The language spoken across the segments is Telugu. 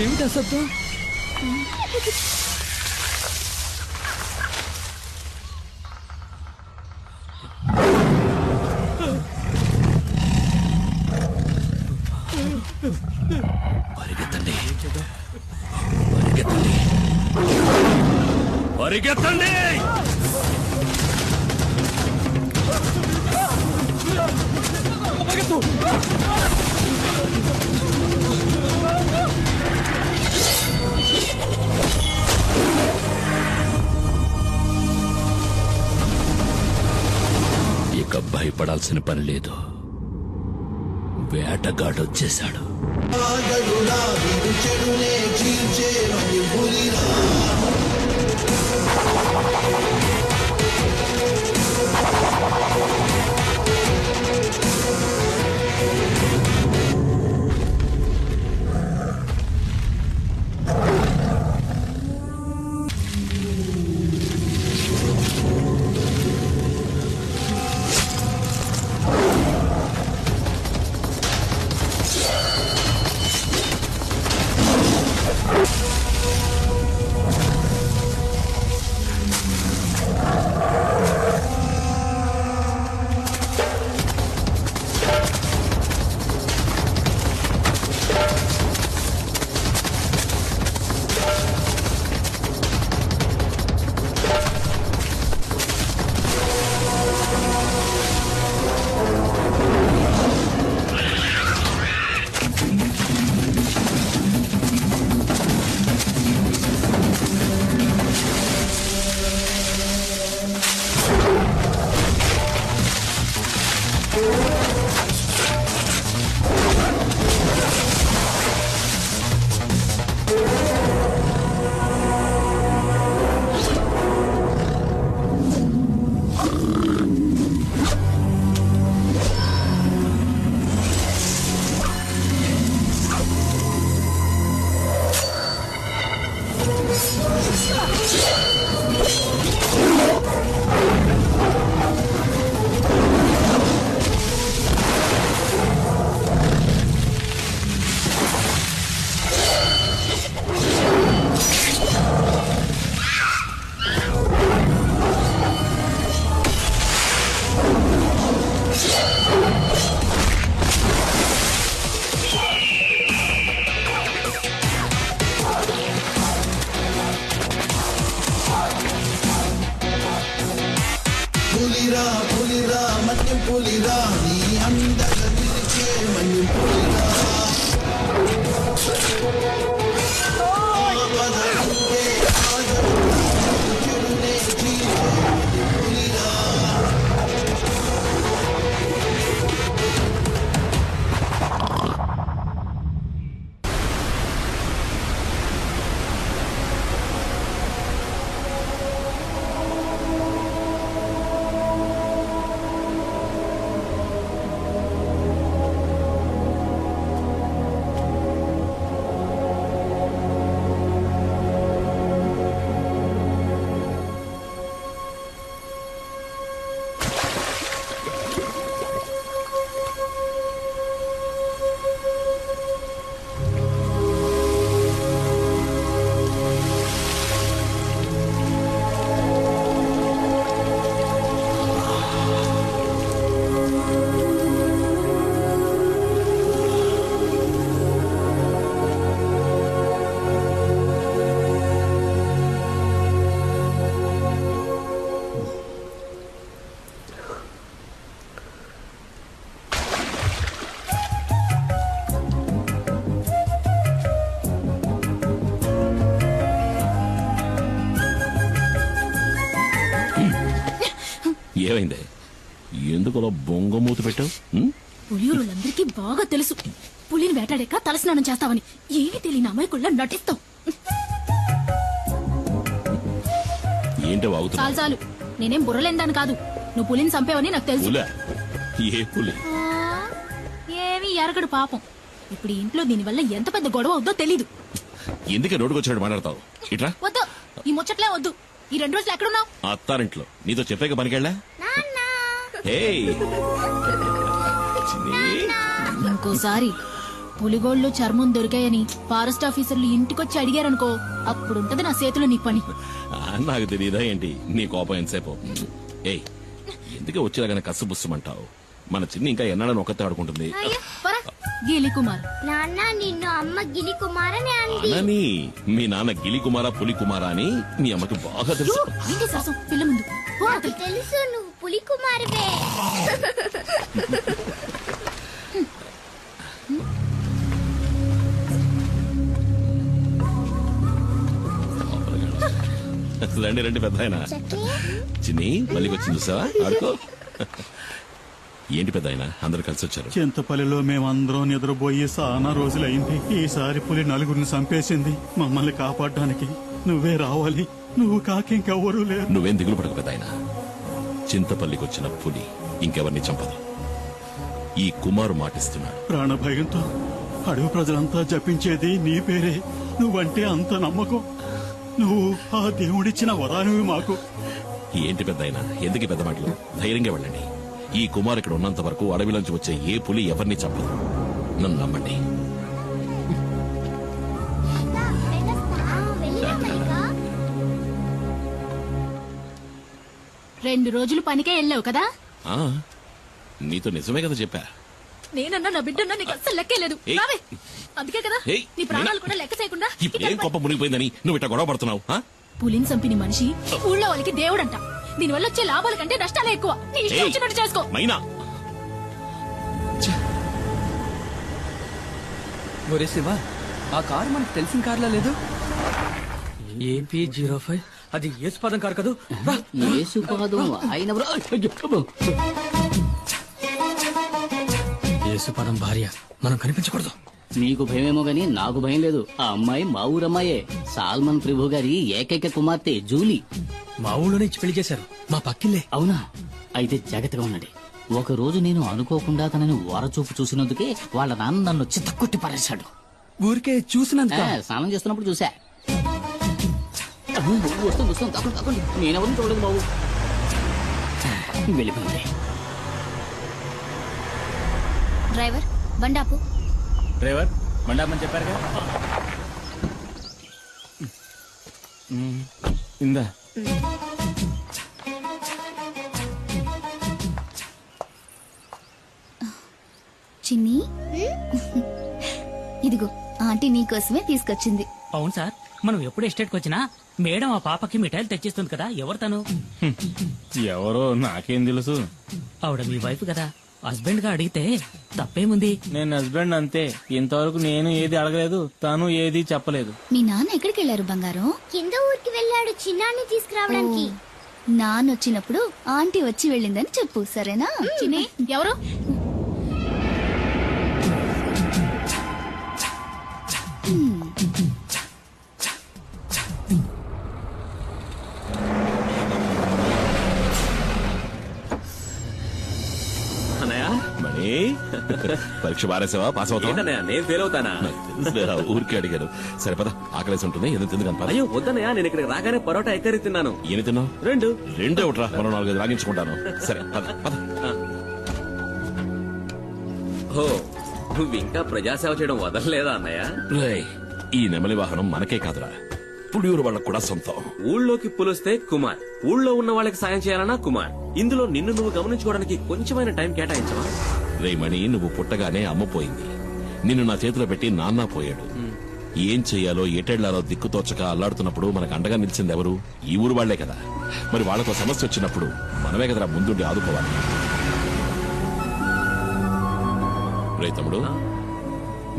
ఏమిటా శబ్దం? పరిగెత్తండి, పరిగెత్తండి, పరిగెత్తండి. ఇక భయపడాల్సిన పని లేదు. వేటగాడొచ్చేశాడు. పులిరా పులిరా మన్యం పులిరా నీ అందగ నిలిచే మన్యం పులిరా ఏమైంది? ఎందుకు అలా బొంగమూతి పెట్టావు? పులియూరులందరికీ బాగా తెలుసు పులిని వేటాడాక తలస్నానం చేస్తావని. ఏమీ తెలియని అమాయకుల్లా నటిస్తావు. ఏంటో వాగుతున్నా? చాలు చాలు, నేనేం బుర్రలేందాను కాదు. నువ్వు పులిని చంపేవని నాకు తెలుసు. ఏ పులి? ఏమీ ఎరగడు పాపం. ఇప్పుడు ఈ ఇంట్లో దీనివల్ల ఎంత పెద్ద గొడవ అవుద్దో తెలీదు. ఎందుకే రోడ్డుకొచ్చినట్టు మాట్లాడతావు? ఇట్రా. వద్దు, ఈ ముచ్చట్లే వద్దు. ఈ 2 రోజులు ఎక్కడున్నావు? అత్తారింట్లో. నీతో చెప్పాక పనికెళ్ళా? ఏయ్ చిన్ని ఇంకోసారి పులిగోళ్ళు చర్మం దొరికాయని ఫారెస్ట్ ఆఫీసర్లు ఇంటికొచ్చి అడిగారనుకో అప్పుడుంటది నా చేతిలో నీ పని. నాకు తెలియదా ఏంటి నీ కోపం ఎంతసేపు? ఏయ్ ఎందుకే వచ్చేలాగానే కసుబుస్సుమంటావు? మన చిన్ని ఇంకా ఎన్నాడని ఒక్కతే ఆడుకుంటుంది. గీలి కుమార్ నాన్న నిన్ను అమ్మ గిలి కుమారని అంది. అనని మీ నాన్న గిలి కుమారా పులి కుమారా అని మీ అమ్మకి బాగా తెలుసు. ఏంటి సరసం పిల్ల ముందు పో నాకు అవతలికి. తెలుసు నువ్వు పులి కుమారువే. రండి రండి పెద్ద ఆయన. చిన్ని మళ్ళీ వచ్చింది చూసావా? ఆడుకో. ఏంటి పెద్ద ఆయన అందరు కలిసి వచ్చారు? చింతపల్లిలో మేమందరం నిద్రపోయి చాలా రోజులైంది. ఈసారి పులి నలుగురిని చంపేసింది. మమ్మల్ని కాపాడడానికి నువ్వే రావాలి. నువ్వు కాకింకెవ్వరూ లేరు. నువ్వేం దిగులు పడకు పెద్ద ఆయన. చింతపల్లికి వచ్చిన పులి ఇంకెవరిని చంపదు. ఈ కుమారు మాటిస్తున్నాడు. ప్రాణభయంతో అడవి ప్రజలంతా జపించేది నీ పేరే. నువ్వంటే అంత నమ్మకం. నువ్వు ఆ దేవుడిచ్చిన వరానివి మాకు. ఏంటి పెద్ద ఆయన ఎందుకు ఈ పెద్ద మాటలు? ధైర్యంగా వెళ్ళండి. ఈ కుమార్ ఇక్కడ ఉన్నంత వరకు అడవిలోంచి వచ్చే ఏ పులి ఎవరిని చంపదు. నన్ను నమ్మండి. వెళ్ళినా 2 రోజులు పనికే వెళ్ళావు కదా? ఆ నీతో నిజమే కదా చెప్పా. నేనన్నా నా బిడ్డన్నా నీకు అస్సలు లెక్కే లేదు. ఏయ్. రావే. అందుకే కదా ఏయ్, నీ ప్రాణాలు కూడా లెక్క చేయకుండా ఇప్పుడు ఏం కొప్ప మునిగిపోయిందని నువ్వు ఇట్లా గొడవ పడుతున్నావు? ఆ? పులిని చంపిన మనిషి ఊళ్ళో వాళ్ళకి దేవుడంట. దీనివల్ల వచ్చే లాభాల కంటే నష్టాలే ఎక్కువ. నీ ఇష్టం ఏయ్, వచ్చినట్టు చేసుకో. మైనా ఒరే శివ, ఆ కారు మనకు తెలిసిన కార్లా లేదు. AP05 అది యేసుపాదం కారు కదూ. రా. యేసుపాదం భార్య మనం కనిపించకూడదు. నీకు భయమేమో గాని నాకు భయం లేదు. ఆ అమ్మాయి మా ఊరమ్మాయే. సాల్మన్ ప్రభు గారి ఏకైక కుమార్తె జూలీ. మా ఊళ్ళోనే ఇచ్చి పెళ్లి చేశారు. మా పక్కిల్లే. అవునా? అయితే జాగ్రత్తగా ఉండండి. ఒక రోజు నేను అనుకోకుండా తనని వరచూపు చూసినందుకే వాళ్ళ నాన్న నన్ను చిత్తకొట్టి పారేశాడు. ఊరికే చూసినందుక. స్నానం చేస్తున్నప్పుడు చూసా. వస్తుంది తప్పకుండా తప్పండి. నేనెవరిని చూడలేదు బాబు. వెళ్ళిపోయింది. డ్రైవర్ బండాపు. డ్రైవర్ మండపమని చెప్పారుగా. ఇందా చిన్ని ఇదిగో ఆంటీ నీకోసమే తీసుకొచ్చింది. అవును సార్, మనం ఎప్పుడు ఎస్టేట్కి వచ్చినా మేడం ఆ పాపకి మిఠాయిలు తెచ్చిస్తుంది కదా. ఎవరు తను? ఎవరో నాకేం తెలుసు. ఆవిడ మీ వైఫ్ కదా. హస్బెండ్ గా అడిగితే తప్పేముంది? నేను హస్బెండ్ అంతే. ఇంతవరకు నేను ఏది అడగలేదు, తను ఏది చెప్పలేదు. మీ నాన్న ఎక్కడికి వెళ్ళారు బంగారం? కింద ఊరికి వెళ్ళాడు చిన్నాన్ని తీసుకురావడానికి. నాన్న వచ్చినప్పుడు ఆంటీ వచ్చి వెళ్ళిందని చెప్పు, సరేనా? చిన్ని ఎవరు? మణి పరీక్ష బారేసావా? పాస్ అవుతావా? నేను ఫెయిల్ అవుతానా? నాకు తెలుసులేరా, ఊరికే అడిగారు. సరే పద, ఆకలేసి ఉంటుంది. ఏదో తింది కనపడ. అయ్యో వద్దనయ్యా, నేను ఇక్కడికి రాగానే పరోటా ఎక్కరి తిన్నాను. ఏమి తిన్నావు? 2 రెండే ఒకట్రా, మరో 4 రాగించుకుంటాను. సరే పద పద. ఓ నువ్వు ఇంకా ప్రజాసేవ చేయడం వదలలేదా అన్నయ్య? రేయ్, ఈ నెమలి వాహనం మనకే కాదురా, పుడియూరు వాళ్ళకు కూడా సొంతం. ఊళ్ళోకి పులిస్తే కుమార్, ఊళ్ళో ఉన్న వాళ్ళకి సాయం చేయాలన్నా కుమార్. ఇందులో నిన్ను నువ్వు గమనించుకోవడానికి కొంచెమైన టైం కేటాయించవా? రే మణి, నువ్వు పుట్టగానే అమ్మ పోయింది. నిన్ను నా చేతిలో పెట్టి నాన్న పోయాడు. ఏం చెయ్యాలో ఎటెళ్లాలో దిక్కుతోచక అల్లాడుతున్నప్పుడు మనకు అండగా నిలిచింది ఎవరు? ఈ ఊరు వాళ్లే కదా. మరి వాళ్ళకు సమస్య వచ్చినప్పుడు మనమే కదరా ముందుండి ఆదుకోవాలి. రే తమ్ముడు,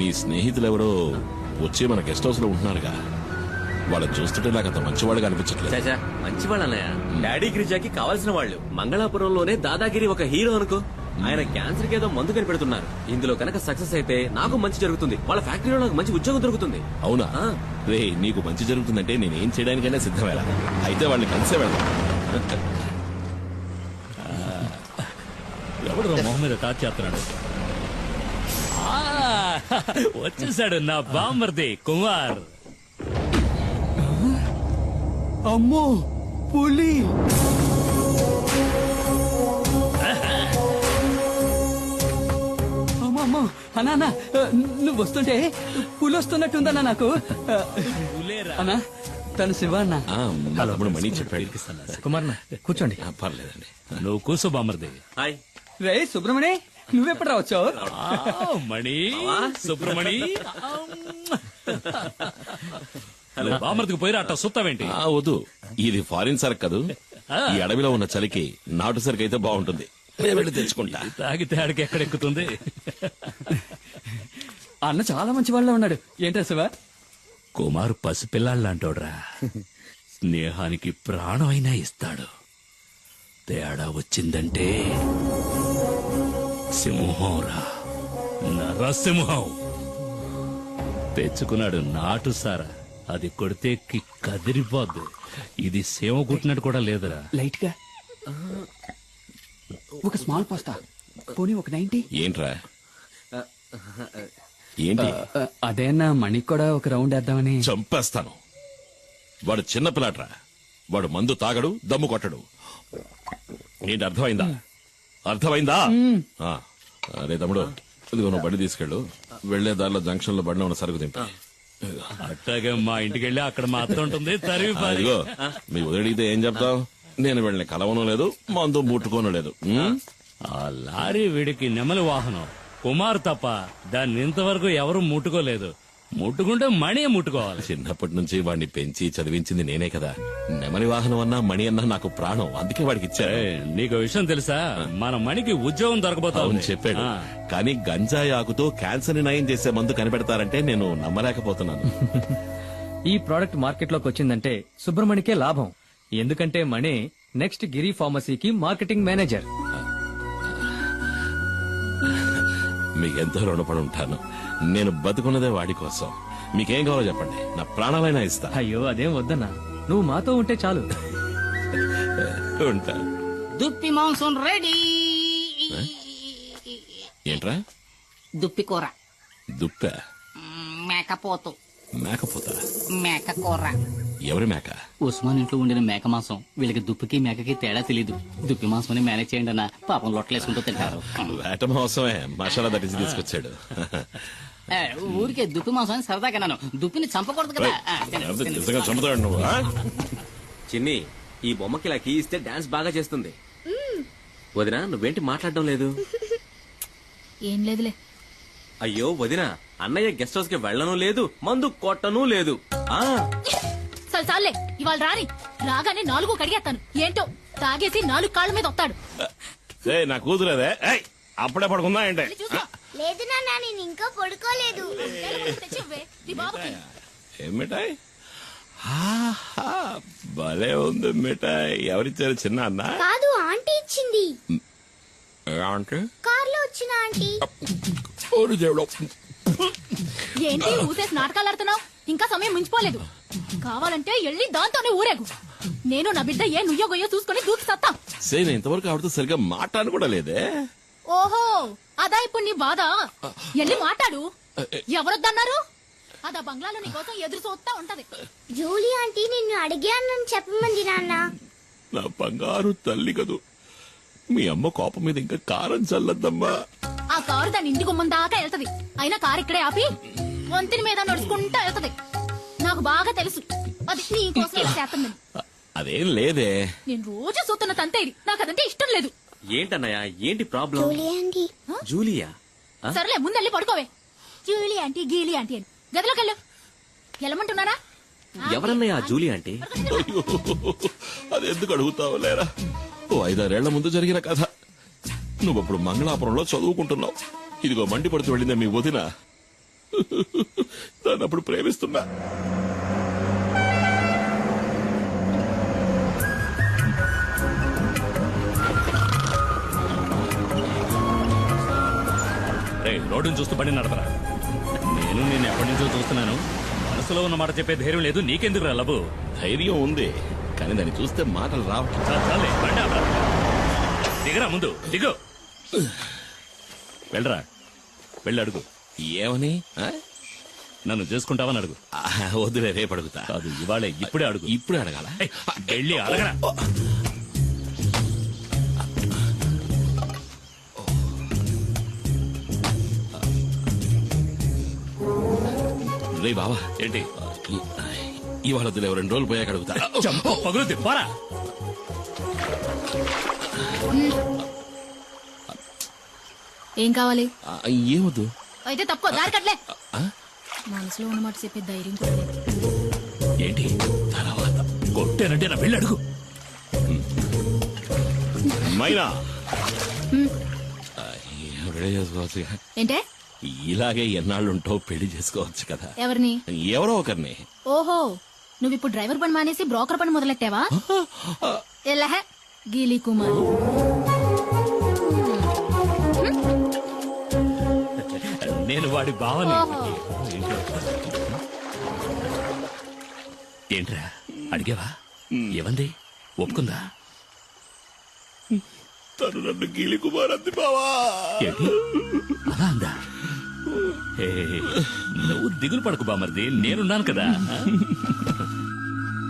నీ స్నేహితులెవరో వచ్చి మన గెస్ట్ హౌస్ లో ఉంటున్నారుగా. వాళ్ళని చూస్తుంటే నాకు అంత మంచివాళ్ళుగా అనిపించట్లేదు. చాచా మంచివాళ్ళు అన్నయ్య. డాడీ గిరిజాకి కావాల్సిన వాళ్ళు. మంగళాపురంలోనే దాదాగిరి ఒక హీరో అనుకో. ఆయన క్యాన్సర్ కి ఏదో మందు కనిపెడుతున్నారు. ఇందులో కనుక సక్సెస్ అయితే నాకు మంచి జరుగుతుంది. వాళ్ళ ఫ్యాక్టరీలో నాకు మంచి ఉద్యోగం దొరుకుతుంది. అవునా? రే, నీకు మంచి జరుగుతుందంటే నేనేం చేయడానికైనా సిద్ధమేలా. అయితే వాళ్ళని కలిసే వెళ్దాం. ఎవడు మొహం మీద టాచ్ చేస్తున్నాడు? వచ్చేసాడు నా బామ్మర్ది కుమార్. అమ్మో పులి! అన్నా అన్నా నువ్వు వస్తుంటే పులి వస్తున్నట్టుందన్నా నాకు అన్నా తను శివ అన్న. మా తమ్ముడు మణి చెప్పాడు. కుమార్ కూర్చోండి. పర్లేదండి. నువ్వు కూర్చో బామర్ది. హాయ్ రే సుబ్రమణి నువ్వెప్పుడు రావచ్చావు? మణి సుబ్రమణి బామర్దికి పోయిరా అట్ట సుత్తావేంటి? వద్దు, ఇది ఫారిన్ సరుకు కదూ. ఈ అడవిలో ఉన్న చలికి నాటు సరుకు అయితే బాగుంటుంది. నేను వెళ్ళి తెచ్చుకుంటా. తాగితే ఆడికి ఎక్కడెక్కుతుంది. అన్న చాలా మంచి వాళ్ళ ఉన్నాడు. ఏంటా శివ? కుమారు పసిపిల్లాళ్ళంటోడ్రా. స్నేహానికి ప్రాణమైనా ఇస్తాడు. తేడా వచ్చిందంటే సింహంరా, నరసింహం. తెచ్చుకున్నాడు నాటు సారా. అది కొడితే కదిరిపోద్దు. ఇది సేవ కుట్టినట్టు కూడా లేదురా. లైట్ గా ఒక స్మాల్ పాస్తా పోనీ ఒక 90. ఏంట్రా ఏంటి? అదే అన్న మణికి కూడా ఒక రౌండ్ వేద్దామని. చంపేస్తాను. వాడు చిన్నపిల్లాడ్రా. వాడు మందు తాగడు, దమ్ము కొట్టడు. ఏంటి అర్థమైందా? అర్థమైందా? అరే తమ్ముడు, ఇదిగో నువ్వు బండి తీసుకెళ్ళు. వెళ్లే దారిలో జంక్షన్ లో బండిలో ఉన్న సరుకు దింపి. అట్టాగే మా ఇంటికి వెళ్ళి అక్కడ మాత్రం ఉంటుంది. ఇదిగో మీ వదిలితే ఏం చెప్తావు? నేను వెళ్ళిన కలవను లేదు, మందు ముట్టుకోను లేదు. ఆ లారీ వీడికి నెమలి వాహనం. కుమార్ తప్ప దాన్ని ఇంతవరకు ఎవరు ముట్టుకోలేదు. ముట్టుకుంటే మణి ముట్టుకోవాలి. చిన్నప్పటి నుంచి వాడిని పెంచి చదివించింది నేనే కదా. నెమలి వాహనం అన్నా మణి అన్నా నాకు ప్రాణం. అందుకే వాడికి ఇచ్చారు. నీకు విషయం తెలుసా? మన మణికి ఉద్యోగం దొరకబోతా అవును చెప్పాడు. కానీ గంజాయి ఆకుతో క్యాన్సర్ ని నయం చేసే మందు కనిపెడతారంటే నేను నమ్మలేకపోతున్నాను. ఈ ప్రోడక్ట్ మార్కెట్ లోకి వచ్చిందంటే సుబ్రమణికే లాభం. ఎందుకంటే మణి నెక్స్ట్ గిరి ఫార్మసీకి మార్కెటింగ్ మేనేజర్. మీకెంతో రుణపడి ఉంటాను. నేను బతుకున్నదే వాడి కోసం. మీకేం కావాలో చెప్పండి, నా ప్రాణాలైనా ఇస్తా. అయ్యో అదేం వద్దన్నా, నువ్వు మాతో ఉంటే చాలు. ఉంటా. దుప్పి మాంసం రెడీ. ఏంట్రా? దుప్పి కూర. దుప్ప? మేకపోతు. మేకపోతా? మేక కూర. ఎవరి మేక? ఉస్మాన్ ఇంట్లో ఉండిన మేక మాంసం. వీళ్ళకి దుప్పికి మేకకి తేడా తెలీదు. దుప్పి మాంసం మేనేజ్ చేయండి అన్న. పాపం లొట్టలేసుకుంటూ తింటారు. వేట మాంసమే మసాలా దట్టించి తీసుకొచ్చాడు. ఊరికే దుప్పి మాంసం అని సరదాగా నన్ను. దుప్పిని చంపకూడదు కదా. నిజంగా చంపుతాడు నువ్వు. చిన్ని, ఈ బొమ్మకి ఇలా కీ ఇస్తే డాన్స్ బాగా చేస్తుంది. వదినా నువ్వేంటి మాట్లాడడం లేదు? ఏం లేదులే. అయ్యో వదినా, అన్నయ్య గెస్ట్ హౌస్ కి వెళ్ళను లేదు, మందు కొట్టను లేదు. సరే చాలే, ఇవాళ రాని. రాగానే 4 కడిగేస్తాను. ఏంటో తాగేసి 4 కాళ్ళ మీద వస్తాడు. నా కూతురేదే. అప్పుడే పడుకుందా ఏంటే? లేదు నాన్న, నేను ఇంకా పడుకోలేదు. ఏం మిఠాయి? భలే ఉంది మిఠాయి. ఎవరిచ్చారు? చిన్న అన్న? కాదు, ఆంటీ ఇచ్చింది. అంటే కార్లో వచ్చిన ఆంటీ. ఏంటి ఊసేసి నాటకాలు ఆడుతున్నావు? ఇంకా సమయం మించిపోలేదు. కావాలంటే వెళ్ళి దాంతోనే ఊరేగు. నేను నా బిడ్డ ఏ నుయ్యో గొయ్యో చూసుకుని దూకి సత్తా. నేను ఇంతవరకు ఆవిడతో సరిగ్గా మాట్లాడను కూడా లేదే. ఓహో, అదా ఇప్పుడు నీ బాధ? వెళ్ళి మాట్లాడు. ఎవరొద్దన్నారు? అదా బంగ్లాలో నీ కోసం ఎదురు చూస్తా ఉంటది. జూలీ ఆంటీ నిన్ను అడిగానని చెప్పమంది నాన్న. నా బంగారు తల్లి కదూ. మీ అమ్మ కోపం మీద ఇంకా కారం చల్లద్దమ్మా. ఆ కారు దాని ఇంటి గుమ్మం దాకా వెళ్తది. అయినా కారు ఇక్కడే ఆపి వంతిని మీద నడుచుకుంటా వెళ్తది. నాకు బాగా తెలుసు అది నీ కోసం చేస్తుందని. అదేం లేదే. నేను రోజు చూస్తున్న తంతే ఇది. నాకు అదంటే ఇష్టం లేదు. ఏంటన్నయ్య, ఏంటి ప్రాబ్లం? జూలియా? సరేలే, ముందెళ్ళి పడుకోవే. జూలీ ఆంటీ గీలీ ఆంటీ అని గదిలోకి వెళ్ళు. వెళ్ళమంటున్నారా? ఎవరన్నయ్య జూలీ ఆంటీ? అది ఎందుకు అడుగుతావు లేరా? 5-6 ఏళ్ల ముందు జరిగిన కథ. నువ్వప్పుడు మంగళాపురంలో చదువుకుంటున్నావు. ఇదిగో మండి పడుతూ వెళ్ళిందే మీ వదిన. దాన్ని అప్పుడు ప్రేమిస్తున్నా. రోడ్డును చూస్తూ బండి నడపరా. నేను నిన్ను ఎప్పటి నుంచో చూస్తున్నాను. మనసులో ఉన్న మాట చెప్పే ధైర్యం లేదు. నీకెందుకు రా లబు? ధైర్యం ఉంది, కానీ దాన్ని చూస్తే మాటలు రావట్లేదు. చాలే, బండి ఆపరా. దిగరా, ముందు దిగు. వెళ్ళరా, వెళ్ళి అడుగు. ఏమని? నన్ను చేసుకుంటావని అడుగు. వద్దులే, రేపు అడుగుతా. కాదు, ఇవాళే, ఇప్పుడే అడుగు. ఇప్పుడే అడగాల? వెళ్ళి అడగరా. ఒరే బావా ఏంటి ఇవాళ వద్దులే, 2 రోజులు పోయాక అడుగుతా. చంప పగులుద్ది, పోరా. ఏం కావాలి? ఏమొద్దు. అయితే తప్పుకో, దారి కట్లే. ఆ? మనసులో ఉన్నమాట చెప్పే ధైర్యం కూడా లేదు. ఏంటి తర్వాత కొట్టానంటే నా వెళ్ళి అడుగు. మైనా పెళ్లి చేసుకోవచ్చు. ఏంటే? ఇలాగే ఎన్నాళ్ళుంటో పెళ్లి చేసుకోవచ్చు కదా. ఎవరిని? ఎవరో ఒకరిని. ఓహో, నువ్విప్పుడు డ్రైవర్ పని మానేసి బ్రోకర్ పని మొదలెట్టావా? ఎలహ గీలీ కుమార్. నేను వాడి భావన. ఓహో. ఏంట్రా అడిగావా? ఏమంది? ఒప్పుకుందా? తను నన్ను గీలి కుమార్ అంది బావా. ఏంటి అలా అందా? నువ్వు దిగులు పడకు బామర్ది, నేనున్నాను కదా.